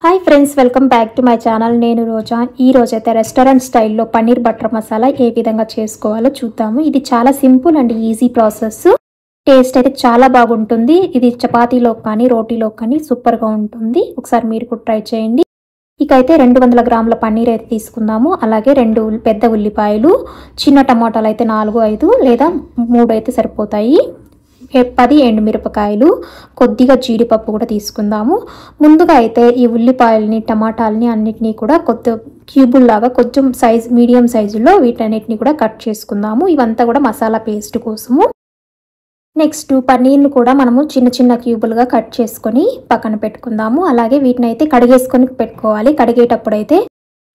Hi friends, welcome back to my channel. నేను రోజా. ఈ రోజైతే రెస్టారెంట్ స్టైల్లో పన్నీర్ బటర్ మసాలా ఏ విధంగా చేసుకోవాలో చూద్దాము. ఇది చాలా simple and easy process. Taste అయితే చాలా బాగుంటుంది. ఇది చపాతీలో కానీ రోటీలో కానీ సూపర్గా ఉంటుంది. ఒకసారి మీరు కూడా ట్రై చేయండి. ఇకైతే 200 గ్రాముల పన్నీర్ అయితే తీసుకుందాము. అలాగే 2 పెద్ద ఉల్లిపాయలు, చిన్న టమాటాలు అయితే 4-5 లేదా 3 అయితే సరిపోతాయి. 10 ఎండుమిరపకాయలు, కొద్దిగా జీడిపప్పు కూడా తీసుకుందాము. ముందుగా అయితే ఈ ఉల్లిపాయలని, టమాటాలని అన్నిటినీ కూడా కొద్ది క్యూబుల్లాగా కొంచెం మీడియం సైజులో వీటన్నిటిని కూడా కట్ చేసుకుందాము. ఇవంతా కూడా మసాలా పేస్ట్ కోసము. నెక్స్ట్ పన్నీర్ను కూడా మనము చిన్న చిన్న క్యూబులుగా కట్ చేసుకొని పక్కన పెట్టుకుందాము. అలాగే వీటిని అయితే కడిగేసుకొని పెట్టుకోవాలి. కడిగేటప్పుడు అయితే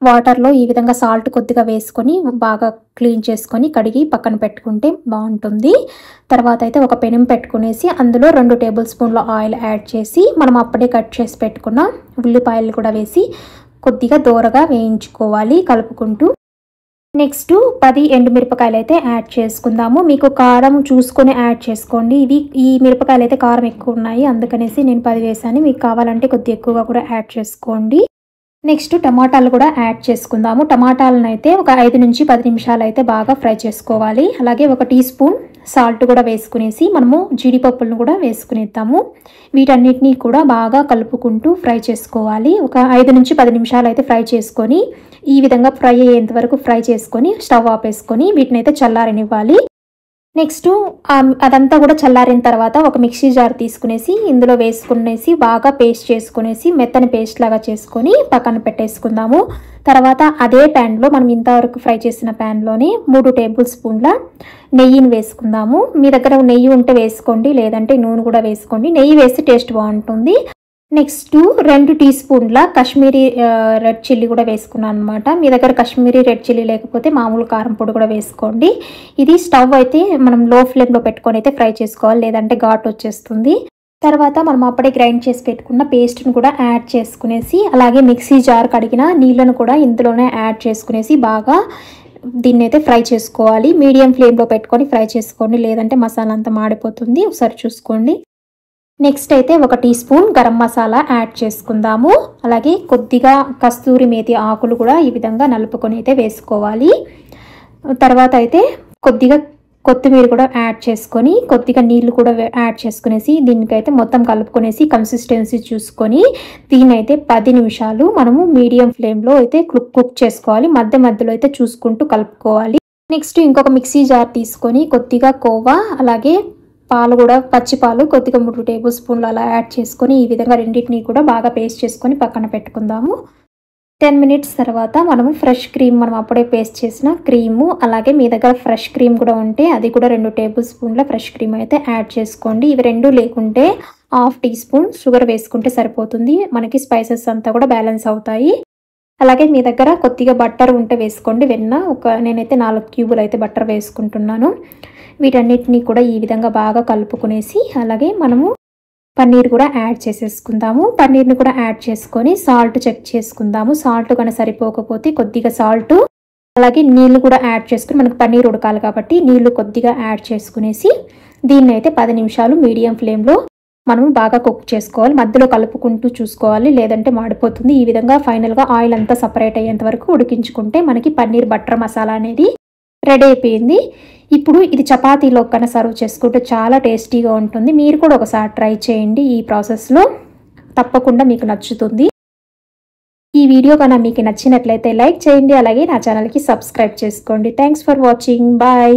వాటర్లో ఈ విధంగా సాల్ట్ కొద్దిగా వేసుకొని బాగా క్లీన్ చేసుకొని కడిగి పక్కన పెట్టుకుంటే బాగుంటుంది. తర్వాత అయితే ఒక పెనం పెట్టుకునేసి అందులో 2 టేబుల్ స్పూన్ల ఆయిల్ యాడ్ చేసి మనం అప్పుడే కట్ చేసి పెట్టుకున్న ఉల్లిపాయలు కూడా వేసి కొద్దిగా దోరగా వేయించుకోవాలి కలుపుకుంటూ. నెక్స్ట్ 10 ఎండుమిరపకాయలు అయితే యాడ్ చేసుకుందాము. మీకు కారం చూసుకొని యాడ్ చేసుకోండి. ఈ మిరపకాయలు అయితే కారం ఎక్కువ ఉన్నాయి, అందుకనేసి నేను 10 వేసాను. మీకు కావాలంటే కొద్దిగా ఎక్కువగా కూడా యాడ్ చేసుకోండి. నెక్స్ట్ టమాటాలు కూడా యాడ్ చేసుకుందాము. టమాటాలను అయితే ఒక 5 నుంచి 10 నిమిషాలు అయితే బాగా ఫ్రై చేసుకోవాలి. అలాగే 1 టీ స్పూన్ సాల్ట్ కూడా వేసుకునేసి మనము జీడిపప్పులను కూడా వేసుకునేద్దాము. వీటన్నిటినీ కూడా బాగా కలుపుకుంటూ ఫ్రై చేసుకోవాలి. ఒక 5 నుంచి 10 నిమిషాలు అయితే ఫ్రై చేసుకొని ఈ విధంగా ఫ్రై అయ్యేంత వరకు ఫ్రై చేసుకొని స్టవ్ ఆపేసుకొని వీటిని అయితే చల్లారనివ్వాలి. నెక్స్ట్ అదంతా కూడా చల్లారిన తర్వాత ఒక మిక్సీ జార్ తీసుకునేసి ఇందులో వేసుకునేసి బాగా పేస్ట్ చేసుకునేసి మెత్తని పేస్ట్ లాగా చేసుకొని పక్కన పెట్టేసుకుందాము. తర్వాత అదే ప్యాన్లో మనం ఇంతవరకు ఫ్రై చేసిన ప్యాన్లోనే 3 టేబుల్ స్పూన్ల నెయ్యిని వేసుకుందాము. మీ దగ్గర నెయ్యి ఉంటే వేసుకోండి, లేదంటే నూనె కూడా వేసుకోండి. నెయ్యి వేసి టేస్ట్ బాగుంటుంది. నెక్స్ట్ 2 టీ స్పూన్ల కాశ్మీరీ రెడ్ చిల్లీ కూడా వేసుకున్నాను అనమాట. మీ దగ్గర కాశ్మీరీ రెడ్ చిల్లీ లేకపోతే మామూలు కారం పొడి కూడా వేసుకోండి. ఇది స్టవ్ అయితే మనం లో ఫ్లేమ్లో పెట్టుకొని అయితే ఫ్రై చేసుకోవాలి, లేదంటే ఘాటు వచ్చేస్తుంది. తర్వాత మనం అప్పుడే గ్రైండ్ చేసి పెట్టుకున్న పేస్ట్ని కూడా యాడ్ చేసుకునేసి అలాగే మిక్సీ జార్ కడిగిన నీళ్ళను కూడా ఇందులోనే యాడ్ చేసుకునేసి బాగా దీన్ని అయితే ఫ్రై చేసుకోవాలి. మీడియం ఫ్లేమ్లో పెట్టుకొని ఫ్రై చేసుకోండి, లేదంటే మసాలా అంతా మాడిపోతుంది. ఒకసారి చూసుకోండి. నెక్స్ట్ అయితే 1 teaspoon garam masala add చేసుకుందాము. అలాగే కొద్దిగా కస్తూరి మేతి ఆకులు కూడా ఈ విధంగా నలుపుకొని అయితే వేసుకోవాలి. తర్వాత అయితే కొద్దిగా కొత్తిమీర కూడా యాడ్ చేసుకొని కొద్దిగా నీళ్లు కూడా యాడ్ చేసుకునేసి దీనికైతే మొత్తం కలుపుకొనేసి కన్సిస్టెన్సీ చూసుకొని దీన్ని అయితే 10 నిమిషాలు మనము మీడియం ఫ్లేమ్లో అయితే కుక్ చేసుకోవాలి. మధ్యలో అయితే చూసుకుంటూ కలుపుకోవాలి. నెక్స్ట్ ఇంకొక మిక్సీ జార్ తీసుకొని కొద్దిగా కోవా అలాగే పాలు కూడా పచ్చి పాలు కొద్దిగా 3 టేబుల్ స్పూన్లు అలా యాడ్ చేసుకొని ఈ విధంగా రెండింటినీ కూడా బాగా పేస్ట్ చేసుకొని పక్కన పెట్టుకుందాము. 10 మినిట్స్ తర్వాత మనము ఫ్రెష్ క్రీమ్, మనం అప్పుడే పేస్ట్ చేసిన క్రీము, అలాగే మీ దగ్గర ఫ్రెష్ క్రీమ్ కూడా ఉంటే అది కూడా 2 టేబుల్ స్పూన్ల ఫ్రెష్ క్రీమ్ అయితే యాడ్ చేసుకోండి. ఇవి 2 లేకుంటే 1/2 టీ స్పూన్ షుగర్ వేసుకుంటే సరిపోతుంది. మనకి స్పైసెస్ అంతా కూడా బ్యాలెన్స్ అవుతాయి. అలాగే మీ దగ్గర కొద్దిగా బట్టర్ ఉంటే వేసుకోండి. నేనైతే 4 క్యూబులు అయితే బట్టర్ వేసుకుంటున్నాను. వీటన్నిటినీ కూడా ఈ విధంగా బాగా కలుపుకునేసి అలాగే మనము పన్నీర్ కూడా యాడ్ చేసేసుకుందాము. పన్నీర్ని కూడా యాడ్ చేసుకొని సాల్ట్ చెక్ చేసుకుందాము. సాల్ట్ కన్నా సరిపోకపోతే కొద్దిగా సాల్ట్ అలాగే నీళ్లు కూడా యాడ్ చేసుకుని, మనకు పన్నీర్ ఉడకాలి కాబట్టి నీళ్లు కొద్దిగా యాడ్ చేసుకునేసి దీన్ని అయితే 10 నిమిషాలు మీడియం ఫ్లేమ్లో మనం బాగా కుక్ చేసుకోవాలి. మధ్యలో కలుపుకుంటూ చూసుకోవాలి, లేదంటే మాడిపోతుంది. ఈ విధంగా ఫైనల్గా ఆయిల్ అంతా సపరేట్ అయ్యేంత వరకు ఉడికించుకుంటే మనకి పన్నీర్ బటర్ మసాలా అనేది రెడీ అయిపోయింది. ఇప్పుడు ఇది చపాతీలో కన్నా సర్వ్ చేసుకుంటే చాలా టేస్టీగా ఉంటుంది. మీరు కూడా ఒకసారి ట్రై చేయండి. ఈ ప్రాసెస్లో తప్పకుండా మీకు నచ్చుతుంది. ఈ వీడియో కన్నా మీకు నచ్చినట్లయితే లైక్ చేయండి, అలాగే నా ఛానల్కి సబ్స్క్రైబ్ చేసుకోండి. Thanks for watching. బాయ్.